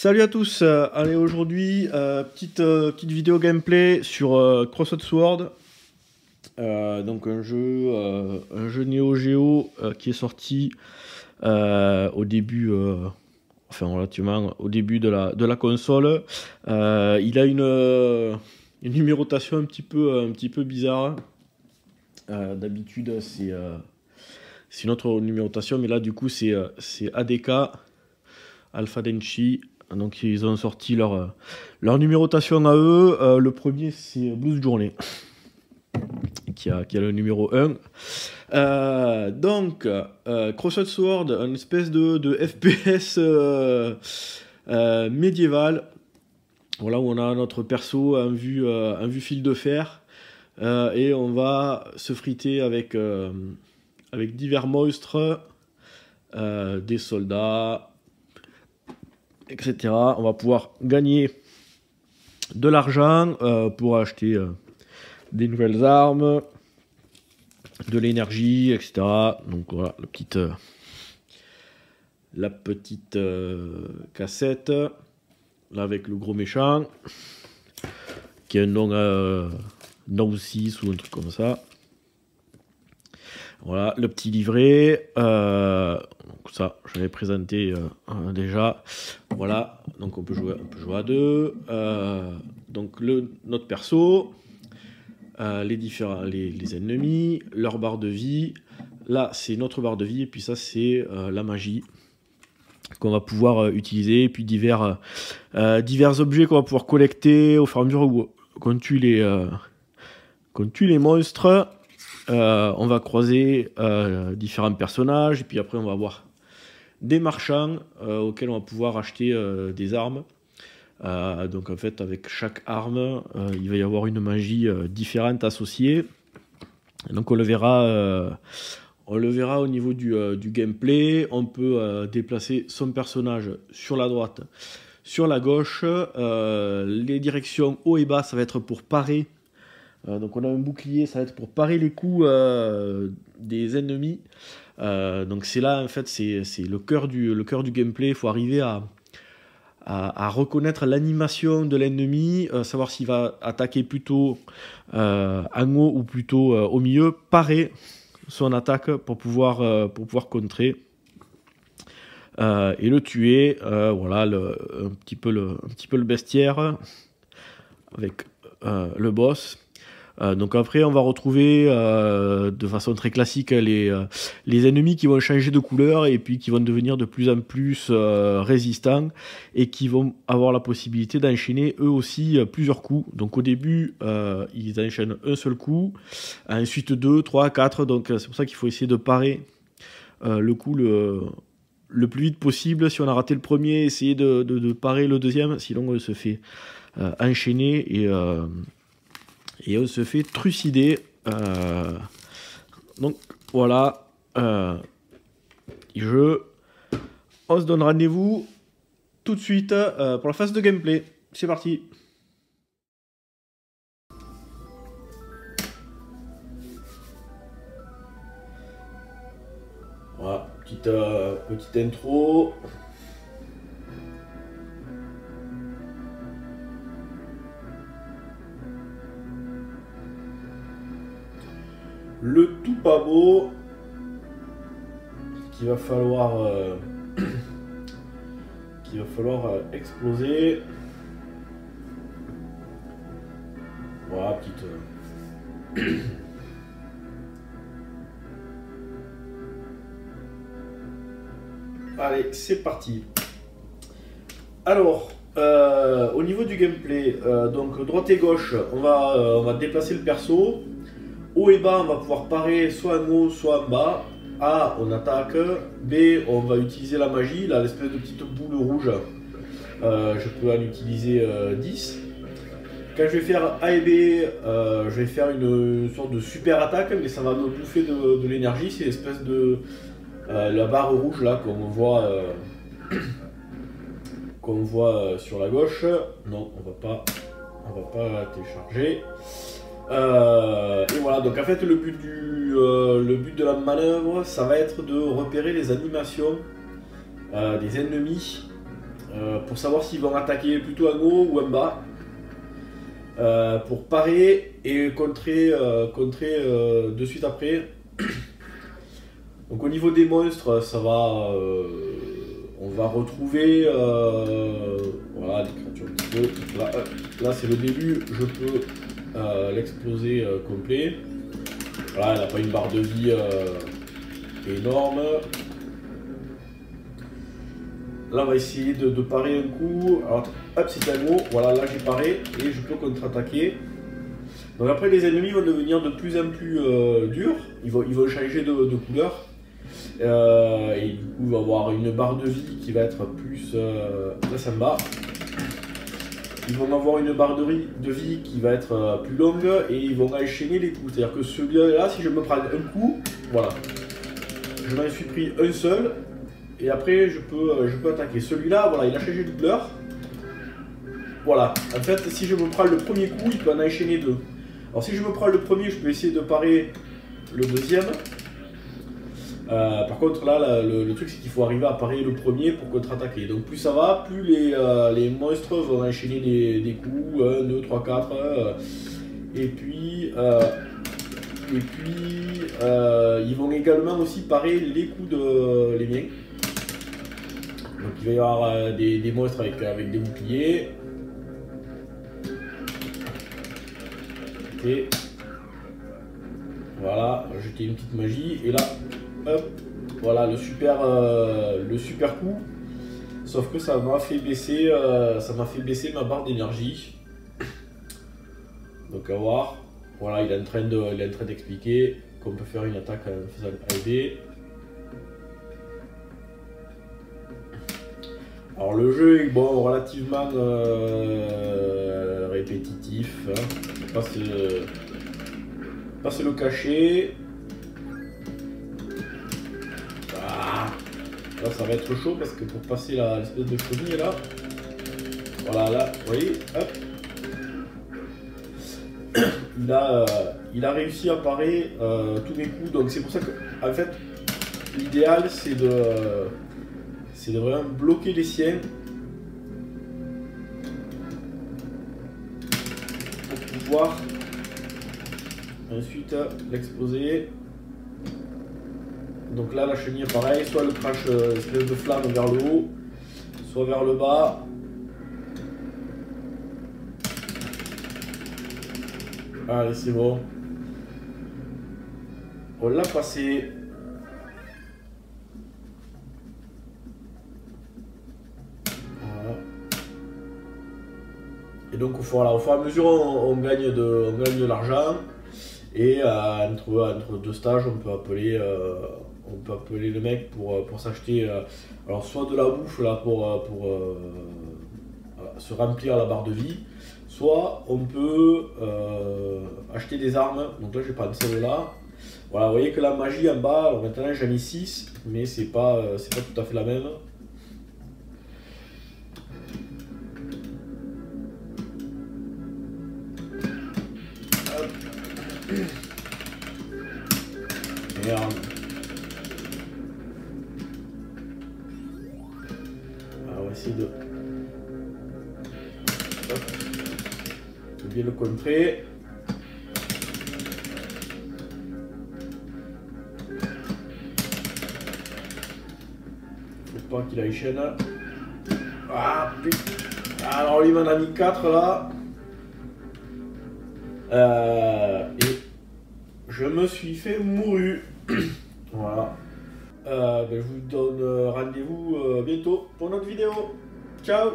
Salut à tous, allez aujourd'hui petite vidéo gameplay sur Crossed Sword, donc un jeu Neo Geo qui est sorti au début, enfin relativement au début de la console. Il a une numérotation un petit peu bizarre. D'habitude c'est une autre numérotation, mais là du coup c'est ADK Alpha Denshi. Donc ils ont sorti leur numérotation à eux. Le premier c'est Blues Journey qui a le numéro 1. Donc Crossed Sword, une espèce de FPS médiéval. Voilà, où on a notre perso en vue fil de fer, et on va se friter avec divers monstres, des soldats, etc. On va pouvoir gagner de l'argent pour acheter des nouvelles armes, de l'énergie, etc. Donc voilà, la petite cassette, là avec le gros méchant, qui a un nom No6 ou un truc comme ça. Voilà, le petit livret, donc ça je l'avais présenté déjà. Voilà, donc on peut jouer à deux. Donc notre perso, les ennemis, leur barre de vie. Là c'est notre barre de vie, et puis ça c'est la magie qu'on va pouvoir utiliser, et puis divers objets qu'on va pouvoir collecter au fur et à mesure qu'on tue les monstres. On va croiser différents personnages, et puis après on va avoir des marchands auxquels on va pouvoir acheter des armes. Donc en fait avec chaque arme il va y avoir une magie différente associée. Et donc on le verra au niveau du gameplay. On peut déplacer son personnage sur la droite, sur la gauche. Les directions haut et bas, ça va être pour parer. Donc on a un bouclier, ça va être pour parer les coups des ennemis. Donc c'est là en fait, c'est le cœur du gameplay. Il faut arriver à reconnaître l'animation de l'ennemi, savoir s'il va attaquer plutôt en haut ou plutôt au milieu, parer son attaque pour pouvoir contrer et le tuer. Voilà un petit peu le bestiaire avec le boss. Donc après on va retrouver de façon très classique les ennemis qui vont changer de couleur, et puis qui vont devenir de plus en plus résistants, et qui vont avoir la possibilité d'enchaîner eux aussi plusieurs coups. Donc au début ils enchaînent un seul coup, ensuite 2, 3, 4. Donc c'est pour ça qu'il faut essayer de parer le coup le plus vite possible. Si on a raté le premier, essayer de parer le deuxième, sinon on se fait enchaîner et on se fait trucider. Donc voilà, on se donne rendez-vous tout de suite pour la phase de gameplay. C'est parti. Voilà, petite intro. Le tout pas beau qu'il va falloir exploser. Voilà, Allez, c'est parti. Alors, au niveau du gameplay, donc droite et gauche, on va déplacer le perso. Haut et bas, on va pouvoir parer soit en haut, soit en bas. A, on attaque. B, on va utiliser la magie, là, l'espèce de petite boule rouge. Je peux en utiliser 10. Quand je vais faire A et B, je vais faire une sorte de super attaque, mais ça va me bouffer de l'énergie. C'est l'espèce de la barre rouge là qu'on voit sur la gauche. Non, on va pas télécharger. Et voilà, donc en fait le but de la manœuvre, ça va être de repérer les animations des ennemis pour savoir s'ils vont attaquer plutôt en haut ou en bas. Pour parer et contrer de suite après. Donc au niveau des monstres, ça va, on va retrouver voilà, des créatures un petit peu. Là c'est le début, je peux l'exploser complet. Voilà, elle n'a pas une barre de vie énorme. Là on va essayer de parer un coup. Alors hop, c'est un gros, voilà, là j'ai paré et je peux contre-attaquer. Donc après les ennemis vont devenir de plus en plus durs, ils vont changer de couleur. Et du coup il va avoir une barre de vie qui va être plus... là ça me bat. Ils vont avoir une barre de vie qui va être plus longue et ils vont enchaîner les coups. C'est-à-dire que celui-là, si je me prends un coup, voilà, je m'en suis pris un seul et après je peux attaquer. Celui-là, voilà, il a changé de couleur. Voilà, en fait, si je me prends le premier coup, il peut en enchaîner deux. Alors si je me prends le premier, je peux essayer de parer le deuxième. Par contre là, le truc c'est qu'il faut arriver à parer le premier pour contre-attaquer. Donc plus ça va, plus les monstres vont enchaîner des coups, 1, 2, 3, 4. Et puis ils vont également aussi parer les coups de les miens. Donc il va y avoir des monstres avec des boucliers. Et voilà, jeter une petite magie. Et là, hop, voilà le super coup. Sauf que ça m'a fait baisser ma barre d'énergie. Donc à voir. Voilà, il est en train d'expliquer qu'on peut faire une attaque en faisant AD. Alors le jeu est bon, relativement répétitif, hein. Pas se le cacher. Ah, là ça va être chaud parce que pour passer l'espèce de chenille là, voilà là, vous voyez, hop, il a réussi à parer tous mes coups. Donc c'est pour ça que en fait l'idéal c'est de vraiment bloquer les siens pour pouvoir ensuite l'exploser. Donc là la chenille pareil, soit le crash espèce de flamme vers le haut, soit vers le bas. Allez, c'est bon, on l'a passé. Et donc au fur et à mesure on gagne de l'argent. Et entre deux stages on peut appeler le mec pour s'acheter alors soit de la bouffe là pour se remplir la barre de vie, soit on peut acheter des armes. Donc là je vais prendre celle-là. Voilà, vous voyez que la magie en bas, alors maintenant j'en ai 6, mais c'est pas tout à fait la même. Merde. Alors, on va essayer de bien le contrer. Faut pas qu'il aille chaîne. Ah putain. Alors lui m'en a mis 4 là. Et je me suis fait mourir. Voilà. Je vous donne rendez-vous bientôt pour notre vidéo. Ciao.